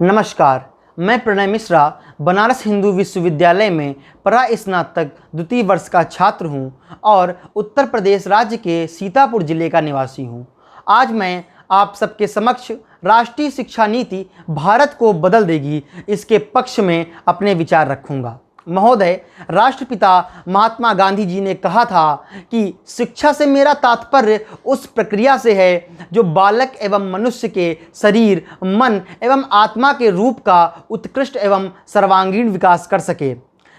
नमस्कार, मैं प्रणय मिश्रा बनारस हिंदू विश्वविद्यालय में स्नातक द्वितीय वर्ष का छात्र हूं और उत्तर प्रदेश राज्य के सीतापुर जिले का निवासी हूं। आज मैं आप सबके समक्ष राष्ट्रीय शिक्षा नीति भारत को बदल देगी इसके पक्ष में अपने विचार रखूंगा। महोदय, राष्ट्रपिता महात्मा गांधी जी ने कहा था कि शिक्षा से मेरा तात्पर्य उस प्रक्रिया से है जो बालक एवं मनुष्य के शरीर, मन एवं आत्मा के रूप का उत्कृष्ट एवं सर्वांगीण विकास कर सके।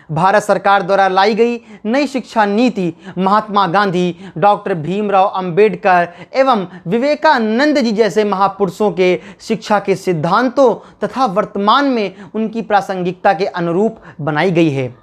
भारत सरकार द्वारा लाई गई नई शिक्षा नीति महात्मा गांधी, डॉक्टर भीमराव अंबेडकर एवं विवेकानंद जी जैसे महापुरुषों के शिक्षा के सिद्धांतों तथा वर्तमान में उनकी प्रासंगिकता के अनुरूप बनाई गई है।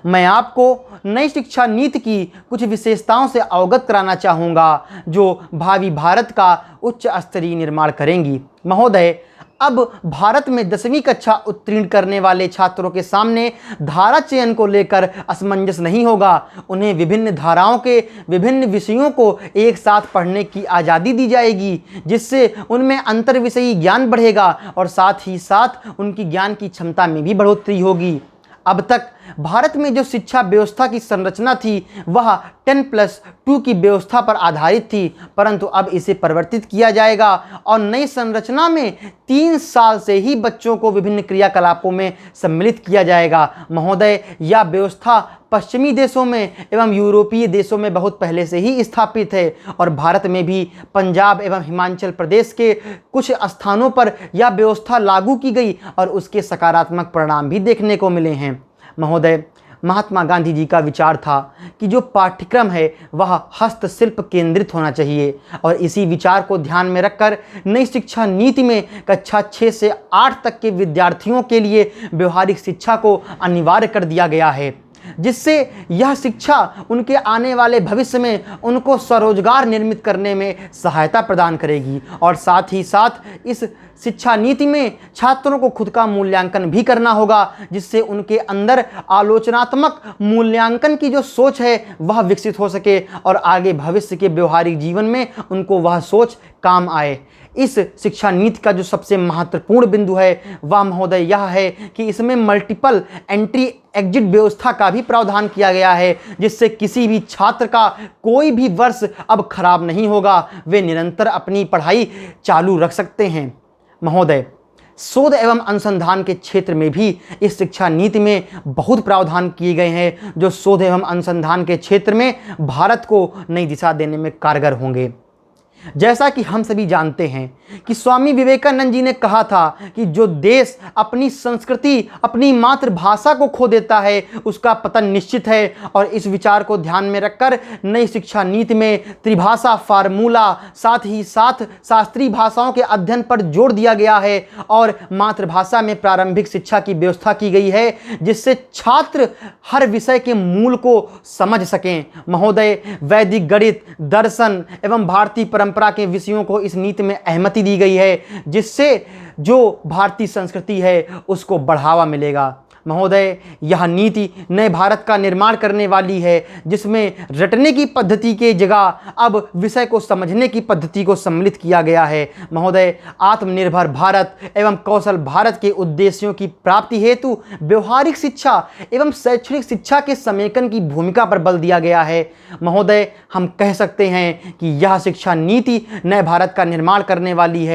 मैं आपको नई शिक्षा नीति की कुछ विशेषताओं से अवगत कराना चाहूँगा जो भावी भारत का उच्च स्तरीय निर्माण करेंगी। महोदय, अब भारत में 10वीं कक्षा उत्तीर्ण करने वाले छात्रों के सामने धारा चयन को लेकर असमंजस नहीं होगा। उन्हें विभिन्न धाराओं के विभिन्न विषयों को एक साथ पढ़ने की आज़ादी दी जाएगी, जिससे उनमें अंतर विषयी ज्ञान बढ़ेगा और साथ ही साथ उनकी ज्ञान की क्षमता में भी बढ़ोतरी होगी। अब तक भारत में जो शिक्षा व्यवस्था की संरचना थी वह 10+2 की व्यवस्था पर आधारित थी, परंतु अब इसे परिवर्तित किया जाएगा और नई संरचना में 3 साल से ही बच्चों को विभिन्न क्रियाकलापों में सम्मिलित किया जाएगा। महोदय, यह व्यवस्था पश्चिमी देशों में एवं यूरोपीय देशों में बहुत पहले से ही स्थापित है और भारत में भी पंजाब एवं हिमाचल प्रदेश के कुछ स्थानों पर यह व्यवस्था लागू की गई और उसके सकारात्मक परिणाम भी देखने को मिले हैं। महोदय, महात्मा गांधी जी का विचार था कि जो पाठ्यक्रम है वह हस्तशिल्प केंद्रित होना चाहिए और इसी विचार को ध्यान में रखकर नई शिक्षा नीति में कक्षा 6 से 8 तक के विद्यार्थियों के लिए व्यवहारिक शिक्षा को अनिवार्य कर दिया गया है, जिससे यह शिक्षा उनके आने वाले भविष्य में उनको स्वरोजगार निर्मित करने में सहायता प्रदान करेगी और साथ ही साथ इस शिक्षा नीति में छात्रों को खुद का मूल्यांकन भी करना होगा, जिससे उनके अंदर आलोचनात्मक मूल्यांकन की जो सोच है वह विकसित हो सके और आगे भविष्य के व्यवहारिक जीवन में उनको वह सोच काम आए। इस शिक्षा नीति का जो सबसे महत्वपूर्ण बिंदु है वह महोदय यह है कि इसमें मल्टीपल एंट्री एग्जिट व्यवस्था का भी प्रावधान किया गया है, जिससे किसी भी छात्र का कोई भी वर्ष अब खराब नहीं होगा, वे निरंतर अपनी पढ़ाई चालू रख सकते हैं। महोदय, शोध एवं अनुसंधान के क्षेत्र में भी इस शिक्षा नीति में बहुत प्रावधान किए गए हैं जो शोध एवं अनुसंधान के क्षेत्र में भारत को नई दिशा देने में कारगर होंगे। जैसा कि हम सभी जानते हैं कि स्वामी विवेकानंद जी ने कहा था कि जो देश अपनी संस्कृति, अपनी मातृभाषा को खो देता है उसका पतन निश्चित है और इस विचार को ध्यान में रखकर नई शिक्षा नीति में त्रिभाषा फार्मूला, साथ ही साथ शास्त्रीय भाषाओं के अध्ययन पर जोर दिया गया है और मातृभाषा में प्रारंभिक शिक्षा की व्यवस्था की गई है, जिससे छात्र हर विषय के मूल को समझ सकें। महोदय, वैदिक गणित, दर्शन एवं भारतीय परंपरा के विषयों को इस नीति में अहमति दी गई है, जिससे जो भारतीय संस्कृति है उसको बढ़ावा मिलेगा। महोदय, यह नीति नए भारत का निर्माण करने वाली है, जिसमें रटने की पद्धति के जगह अब विषय को समझने की पद्धति को सम्मिलित किया गया है। महोदय, आत्मनिर्भर भारत एवं कौशल भारत के उद्देश्यों की प्राप्ति हेतु व्यवहारिक शिक्षा एवं शैक्षणिक शिक्षा के समेकन की भूमिका पर बल दिया गया है। महोदय, हम कह सकते हैं कि यह शिक्षा नीति नए भारत का निर्माण करने वाली है।